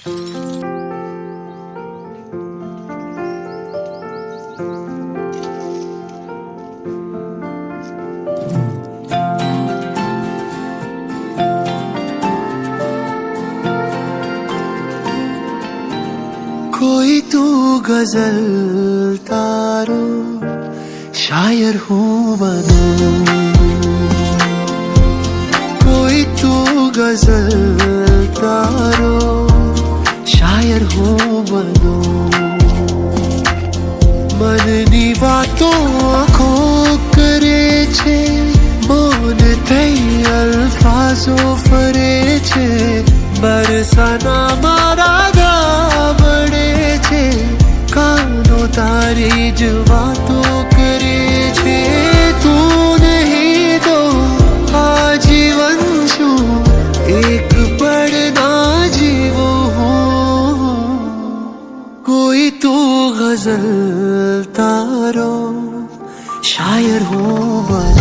कोई तू गजल तारो शायर हूँ बनूं, कोई तू गजल तारो शायर हूँ बनूं, मननी वातो आँखो करे छे मौन थई अल्फाजो फरे छे बरसाना मारा गामड़े छे कानो तारी ज वातो करे छे तू नहीं तो आजीवन छू एक पल ना जीवो हूँ, कोई तू गजल तारो शायर हूँ।